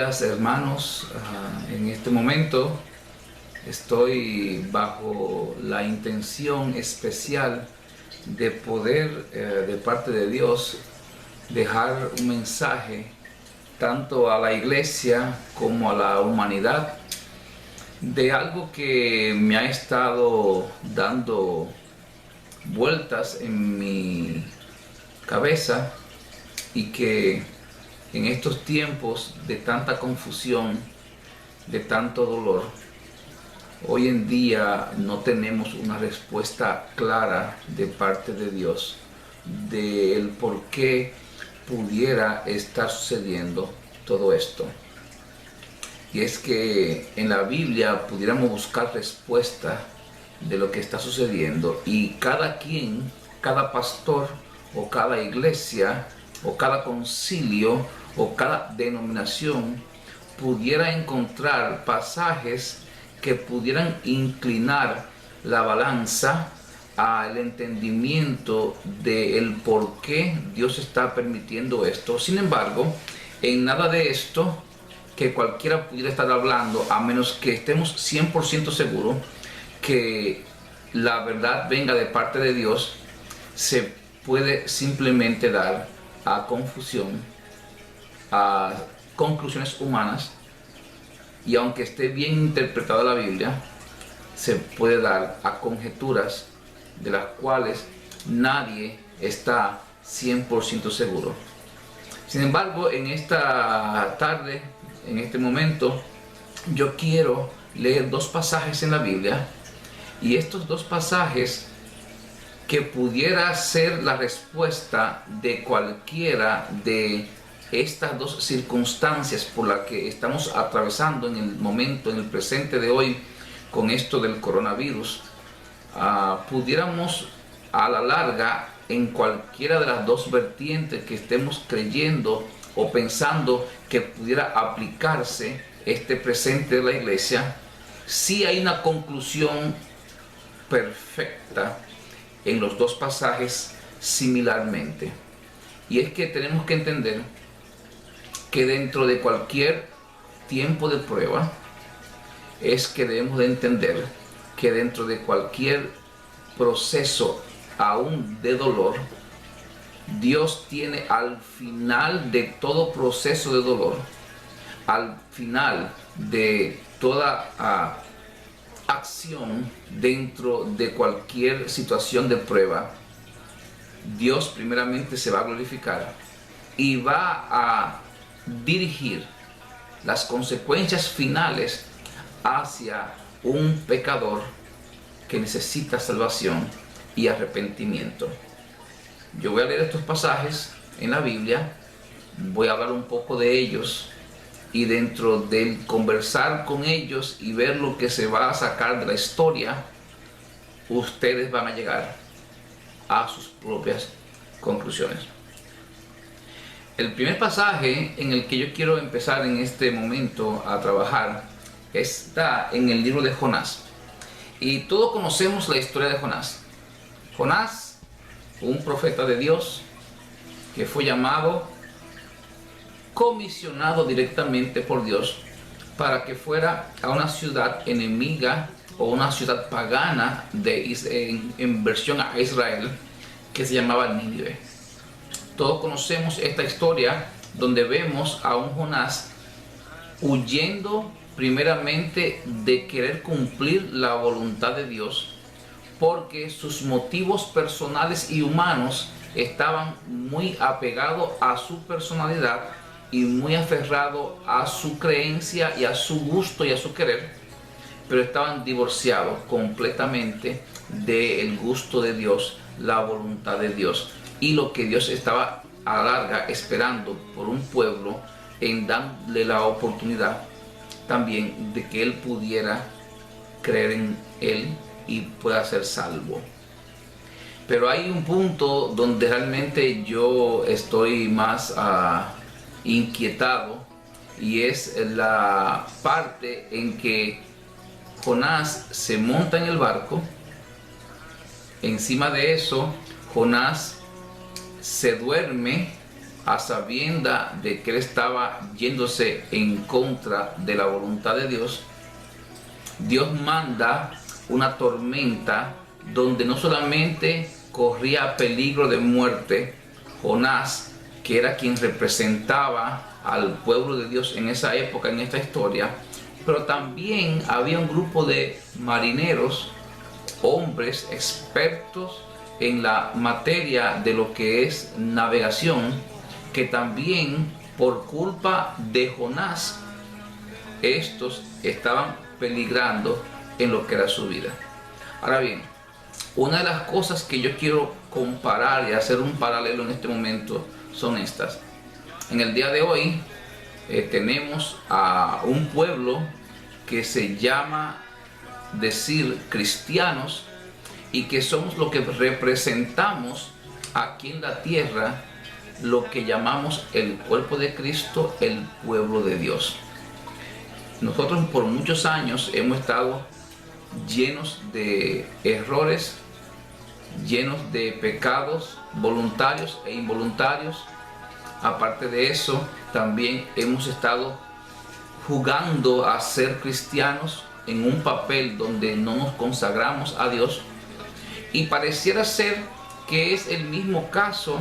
días, hermanos. En este momento estoy bajo la intención especial de poder, de parte de Dios, dejar un mensaje tanto a la iglesia como a la humanidad de algo que me ha estado dando vueltas en mi cabeza y que en estos tiempos de tanta confusión, de tanto dolor, hoy en día no tenemos una respuesta clara de parte de Dios del por qué pudiera estar sucediendo todo esto. Y es que en la Biblia pudiéramos buscar respuesta de lo que está sucediendo, y cada quien, cada pastor o cada iglesia o cada concilio o cada denominación pudiera encontrar pasajes que pudieran inclinar la balanza al entendimiento del por qué Dios está permitiendo esto. Sin embargo, en nada de esto que cualquiera pudiera estar hablando, a menos que estemos 100% seguros que la verdad venga de parte de Dios, se puede simplemente dar a confusión, a conclusiones humanas, y aunque esté bien interpretada la Biblia, se puede dar a conjeturas de las cuales nadie está 100% seguro. Sin embargo, en esta tarde, en este momento, yo quiero leer dos pasajes en la Biblia, y estos dos pasajes que pudiera ser la respuesta de cualquiera de estas dos circunstancias por las que estamos atravesando en el momento, en el presente de hoy, con esto del coronavirus, pudiéramos a la larga, en cualquiera de las dos vertientes que estemos creyendo o pensando que pudiera aplicarse este presente de la iglesia, sí hay una conclusión perfecta en los dos pasajes similarmente. Y es que tenemos que entender que dentro de cualquier tiempo de prueba, es que debemos de entender que dentro de cualquier proceso aún de dolor, Dios tiene al final de todo proceso de dolor, al final de toda acción dentro de cualquier situación de prueba, Dios primeramente se va a glorificar y va a dirigir las consecuencias finales hacia un pecador que necesita salvación y arrepentimiento. Yo voy a leer estos pasajes en la Biblia, voy a hablar un poco de ellos, y dentro del conversar con ellos y ver lo que se va a sacar de la historia, ustedes van a llegar a sus propias conclusiones. El primer pasaje en el que yo quiero empezar en este momento a trabajar está en el libro de Jonás. Y todos conocemos la historia de Jonás. Jonás, un profeta de Dios que fue llamado, comisionado directamente por Dios para que fuera a una ciudad enemiga o una ciudad pagana en versión a Israel, que se llamaba Nínive. Todos conocemos esta historia donde vemos a un Jonás huyendo primeramente de querer cumplir la voluntad de Dios, porque sus motivos personales y humanos estaban muy apegados a su personalidad y muy aferrados a su creencia y a su gusto y a su querer, pero estaban divorciados completamente del gusto de Dios, la voluntad de Dios y lo que Dios estaba a la larga esperando por un pueblo, en darle la oportunidad también de que él pudiera creer en él y pueda ser salvo. Pero hay un punto donde realmente yo estoy más inquietado, y es la parte en que Jonás se monta en el barco. Encima de eso, Jonás se duerme a sabienda de que él estaba yéndose en contra de la voluntad de Dios, Dios manda una tormenta donde no solamente corría peligro de muerte Jonás, que era quien representaba al pueblo de Dios en esa época, en esta historia, pero también había un grupo de marineros, hombres expertos en la materia de lo que es navegación, que también por culpa de Jonás, estos estaban peligrando en lo que era su vida. Ahora bien, una de las cosas que yo quiero comparar y hacer un paralelo en este momento son estas. En el día de hoy tenemos a un pueblo que se llama decir cristianos, y que somos lo que representamos aquí en la tierra, lo que llamamos el cuerpo de Cristo, el pueblo de Dios. Nosotros por muchos años hemos estado llenos de errores, llenos de pecados voluntarios e involuntarios. Aparte de eso, también hemos estado jugando a ser cristianos en un papel donde no nos consagramos a Dios, y pareciera ser que es el mismo caso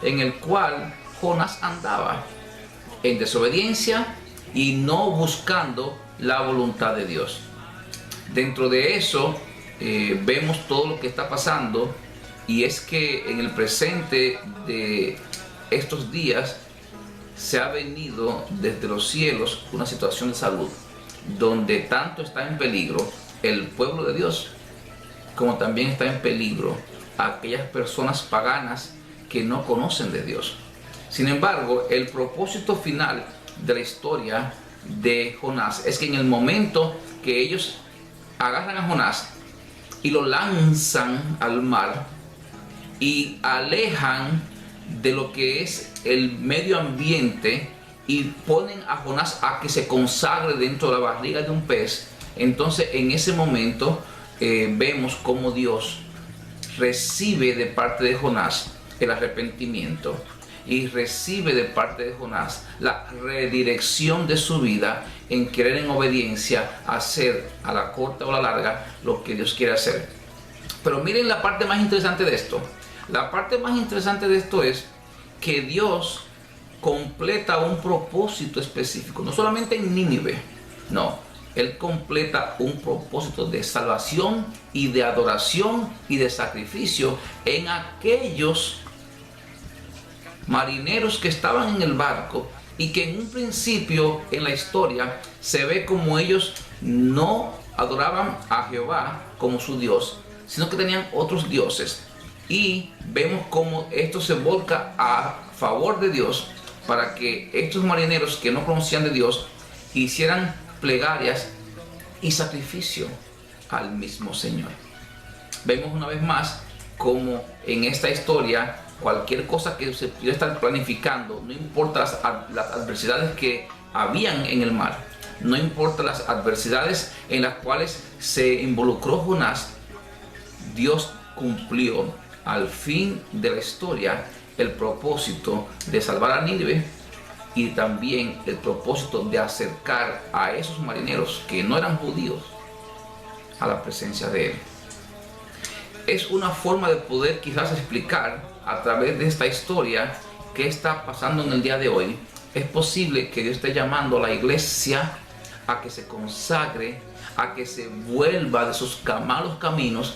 en el cual Jonás andaba, en desobediencia y no buscando la voluntad de Dios. Dentro de eso vemos todo lo que está pasando, y es que en el presente de estos días se ha venido desde los cielos una situación de salud donde tanto está en peligro el pueblo de Dios, como también está en peligro aquellas personas paganas que no conocen de Dios. Sin embargo, el propósito final de la historia de Jonás es que en el momento que ellos agarran a Jonás y lo lanzan al mar y alejan de lo que es el medio ambiente y ponen a Jonás a que se consagre dentro de la barriga de un pez, entonces en ese momento vemos cómo Dios recibe de parte de Jonás el arrepentimiento, y recibe de parte de Jonás la redirección de su vida en querer en obediencia hacer a la corta o a la larga lo que Dios quiere hacer. Pero miren la parte más interesante de esto. La parte más interesante de esto es que Dios completa un propósito específico, no solamente en Nínive, no. Él completa un propósito de salvación y de adoración y de sacrificio en aquellos marineros que estaban en el barco, y que en un principio en la historia se ve como ellos no adoraban a Jehová como su Dios, sino que tenían otros dioses. Y vemos cómo esto se volca a favor de Dios para que estos marineros que no conocían de Dios hicieran plegarias y sacrificio al mismo Señor. Vemos una vez más como en esta historia cualquier cosa que se pudiera estar planificando, no importa las adversidades que habían en el mar, no importa las adversidades en las cuales se involucró Jonás, Dios cumplió al fin de la historia el propósito de salvar a Nínive, y también el propósito de acercar a esos marineros que no eran judíos a la presencia de Él. Es una forma de poder quizás explicar a través de esta historia qué está pasando en el día de hoy. Es posible que Dios esté llamando a la iglesia a que se consagre, a que se vuelva de sus malos caminos,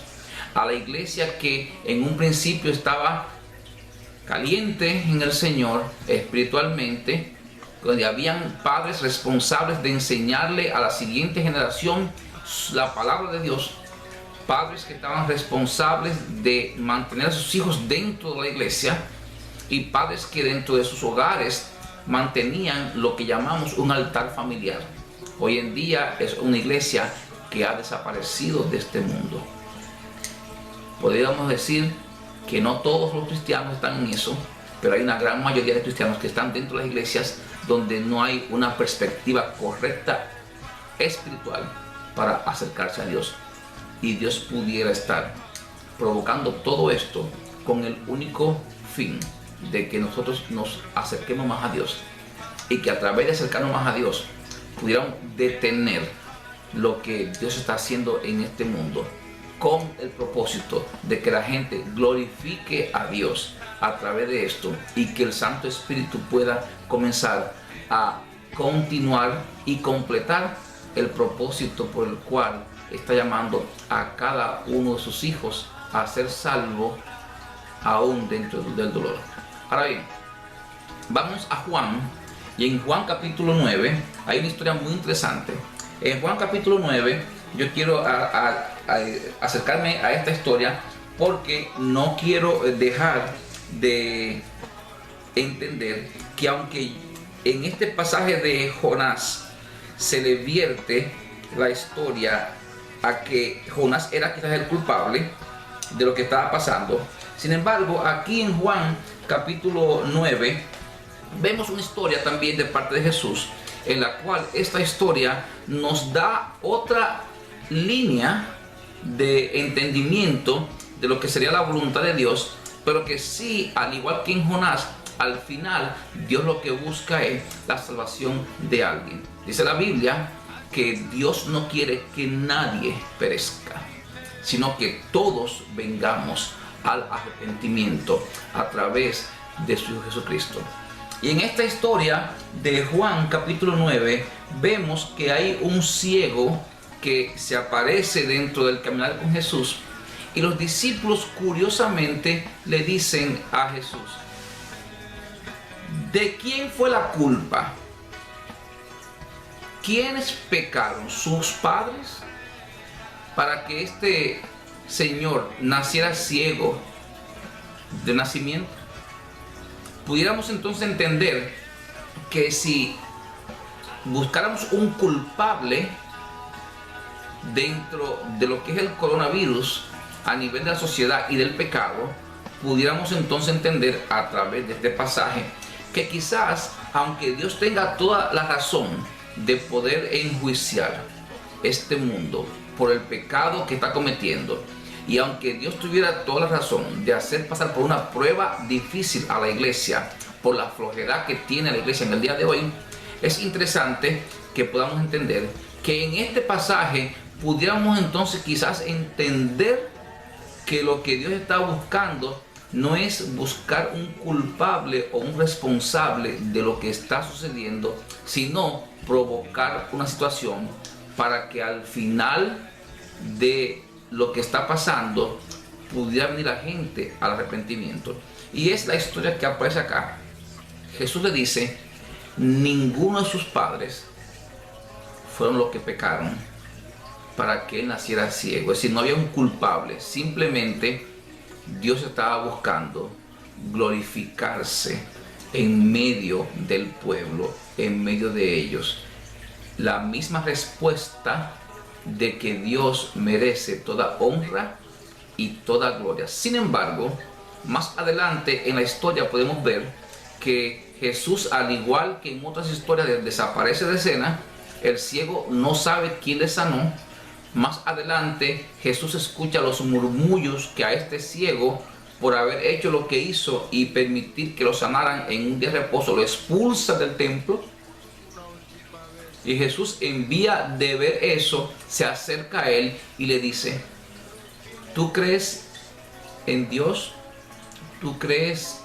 a la iglesia que en un principio estaba caliente en el Señor espiritualmente, donde habían padres responsables de enseñarle a la siguiente generación la palabra de Dios, padres que estaban responsables de mantener a sus hijos dentro de la iglesia, y padres que dentro de sus hogares mantenían lo que llamamos un altar familiar. Hoy en día es una iglesia que ha desaparecido de este mundo. Podríamos decir que no todos los cristianos están en eso, pero hay una gran mayoría de cristianos que están dentro de las iglesias donde no hay una perspectiva correcta espiritual para acercarse a Dios. Y Dios pudiera estar provocando todo esto con el único fin de que nosotros nos acerquemos más a Dios y que a través de acercarnos más a Dios pudiéramos detener lo que Dios está haciendo en este mundo, con el propósito de que la gente glorifique a Dios a través de esto y que el Santo Espíritu pueda comenzar a continuar y completar el propósito por el cual está llamando a cada uno de sus hijos a ser salvo aún dentro del dolor. Ahora bien, vamos a Juan, y en Juan capítulo 9 hay una historia muy interesante. En Juan capítulo 9 yo quiero acercarme a esta historia porque no quiero dejar de entender que aunque en este pasaje de Jonás se le vierte la historia a que Jonás era quizás el culpable de lo que estaba pasando, sin embargo aquí en Juan capítulo 9 vemos una historia también de parte de Jesús, en la cual esta historia nos da otra línea de entendimiento de lo que sería la voluntad de Dios, pero que sí, al igual que en Jonás, al final Dios lo que busca es la salvación de alguien. Dice la Biblia que Dios no quiere que nadie perezca, sino que todos vengamos al arrepentimiento a través de su Hijo Jesucristo. Y en esta historia de Juan capítulo 9 vemos que hay un ciego que se aparece dentro del caminar con Jesús, y los discípulos curiosamente le dicen a Jesús: ¿de quién fue la culpa? ¿Quiénes pecaron? ¿Sus padres? Para que este señor naciera ciego de nacimiento. Pudiéramos entonces entender que si buscáramos un culpable dentro de lo que es el coronavirus a nivel de la sociedad y del pecado, pudiéramos entonces entender a través de este pasaje que quizás, aunque Dios tenga toda la razón de poder enjuiciar este mundo por el pecado que está cometiendo, y aunque Dios tuviera toda la razón de hacer pasar por una prueba difícil a la iglesia por la flojedad que tiene la iglesia en el día de hoy, es interesante que podamos entender que en este pasaje pudiéramos entonces quizás entender que lo que Dios está buscando no es buscar un culpable o un responsable de lo que está sucediendo, sino provocar una situación para que al final de lo que está pasando pudiera venir la gente al arrepentimiento. Y es la historia que aparece acá. Jesús le dice: ninguno de sus padres fueron los que pecaron para que él naciera ciego. Es decir, no había un culpable, simplemente Dios estaba buscando glorificarse en medio del pueblo, en medio de ellos. La misma respuesta de que Dios merece toda honra y toda gloria. Sin embargo, más adelante en la historia podemos ver que Jesús, al igual que en otras historias, desaparece de escena. El ciego no sabe quién le sanó. Más adelante Jesús escucha los murmullos que a este ciego, por haber hecho lo que hizo y permitir que lo sanaran en un día de reposo, lo expulsa del templo. Y Jesús, en vía de ver eso, se acerca a él y le dice: ¿tú crees en Dios? ¿Tú crees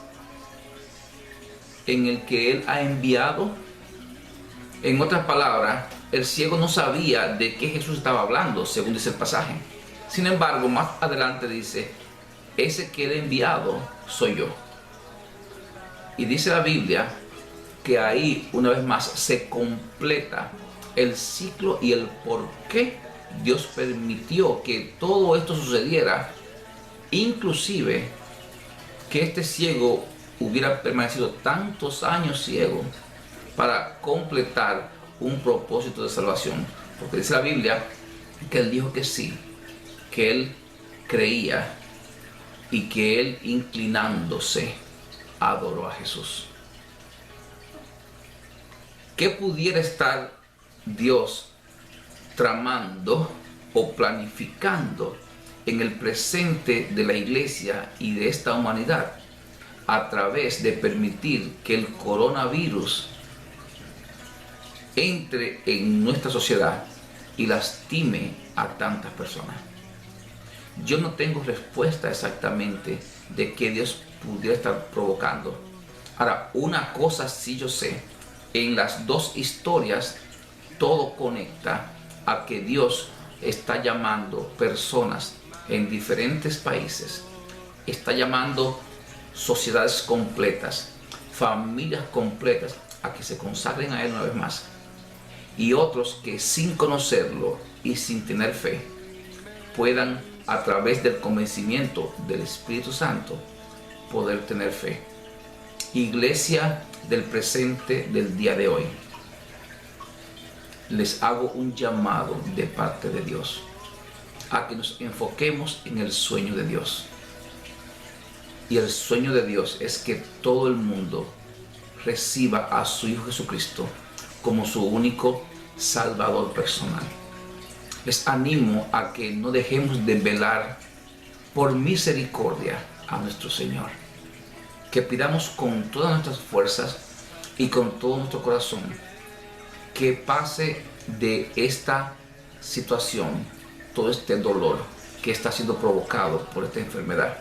en el que Él ha enviado? En otras palabras, el ciego no sabía de qué Jesús estaba hablando, según dice el pasaje. Sin embargo, más adelante dice: ese que Él ha enviado soy yo. Y dice la Biblia que ahí una vez más se completa el ciclo y el por qué Dios permitió que todo esto sucediera, inclusive que este ciego hubiera permanecido tantos años ciego para completar un propósito de salvación. Porque dice la Biblia que Él dijo que sí, que Él creía y que Él, inclinándose, adoró a Jesús. ¿Qué pudiera estar Dios tramando o planificando en el presente de la iglesia y de esta humanidad? a través de permitir que el coronavirus entre en nuestra sociedad y lastime a tantas personas. Yo no tengo respuesta exactamente de qué Dios pudiera estar provocando. Ahora, una cosa sí yo sé, en las dos historias todo conecta a que Dios está llamando personas en diferentes países, está llamando sociedades completas, familias completas a que se consagren a Él una vez más, y otros que sin conocerlo y sin tener fe puedan, a través del convencimiento del Espíritu Santo, poder tener fe. Iglesia del presente, del día de hoy, les hago un llamado de parte de Dios a que nos enfoquemos en el sueño de Dios. Y el sueño de Dios es que todo el mundo reciba a su Hijo Jesucristo como su único Salvador personal. Les animo a que no dejemos de velar por misericordia a nuestro Señor. Que pidamos con todas nuestras fuerzas y con todo nuestro corazón que pase de esta situación todo este dolor que está siendo provocado por esta enfermedad.